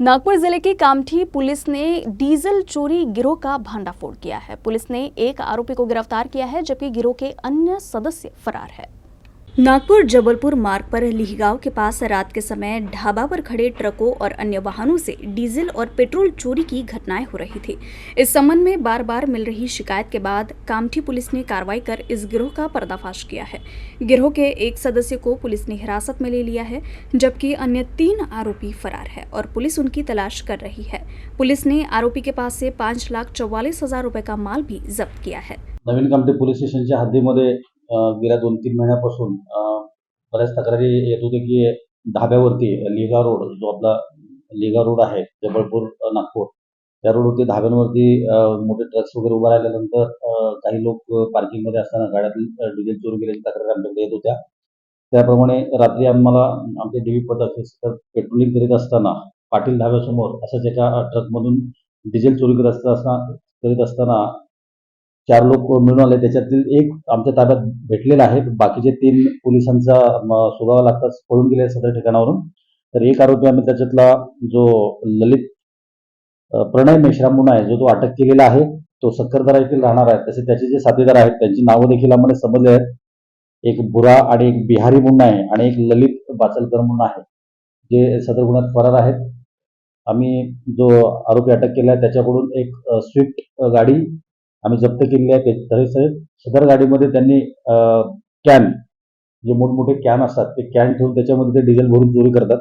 नागपुर जिले की कामठी पुलिस ने डीजल चोरी गिरोह का भंडाफोड़ किया है। पुलिस ने एक आरोपी को गिरफ्तार किया है, जबकि गिरोह के अन्य सदस्य फरार है। नागपुर जबलपुर मार्ग पर लिहगांव के पास रात के समय ढाबा पर खड़े ट्रकों और अन्य वाहनों से डीजल और पेट्रोल चोरी की घटनाएं हो रही थी। इस संबंध में बार बार मिल रही शिकायत के बाद कामठी पुलिस ने कार्रवाई कर इस गिरोह का पर्दाफाश किया है। गिरोह के एक सदस्य को पुलिस ने हिरासत में ले लिया है, जबकि अन्य 3 आरोपी फरार है और पुलिस उनकी तलाश कर रही है। पुलिस ने आरोपी के पास से 5,44,000 रुपए का माल भी जब्त किया है। नवीन कामठी पोलीस स्टेशनच्या हद्दीमध्ये गेल्या 2-3 महिन्यापासून बऱ्याच तक्रारी येत होते की धाब्यावरती लिहगाव रोड जो आपला लिहगाव रोड आहे जबलपूर नागपूर त्या रोडवरती धाब्यांवरती मोठे ट्रक्स वगैरे उभा राहिल्यानंतर काही लोक पार्किंगमध्ये असताना गाड्यातील डिझेल चोरी केल्याची तक्रारी आमच्याकडे येत होत्या. त्याप्रमाणे रात्री आम्हाला आमचे डीबी पथक हे पेट्रोलिंग करीत असताना पाटील धाब्यासमोर असंच एका ट्रकमधून डिझेल चोरी करीत असताना 4 लोक मिळून आले. त्याच्यातील एक आमच्या ताब्यात भेटलेला आहे. बाकीचे 3 पोलिसांचा सुगावा लागताच पळून गेले सदर ठिकाणावरून. तर एक आरोपी आम्ही त्याच्यातला जो ललित प्रणय मेश्राम म्हणून आहे, जो तो अटक केलेला आहे. तो सक्करदरा येथील राहणार आहे. तसे त्याचे जे साथीदार आहेत त्यांची नावं देखील आम्हाला समजले आहेत. एक बुरा आणि एक बिहारी म्हणून आहे आणि एक ललित बाचलकर म्हणून आहे, जे सदर गुन्ह्यात फरार आहेत. आम्ही जो आरोपी अटक केला आहे त्याच्याकडून एक स्विफ्ट गाडी आम्ही जप्त केलेली आहे. तरी सदर गाडीमध्ये त्यांनी कॅन जे मोठमोठे कॅन असतात ते कॅन ठेवून त्याच्यामध्ये ते डिझेल भरून चोरी करतात.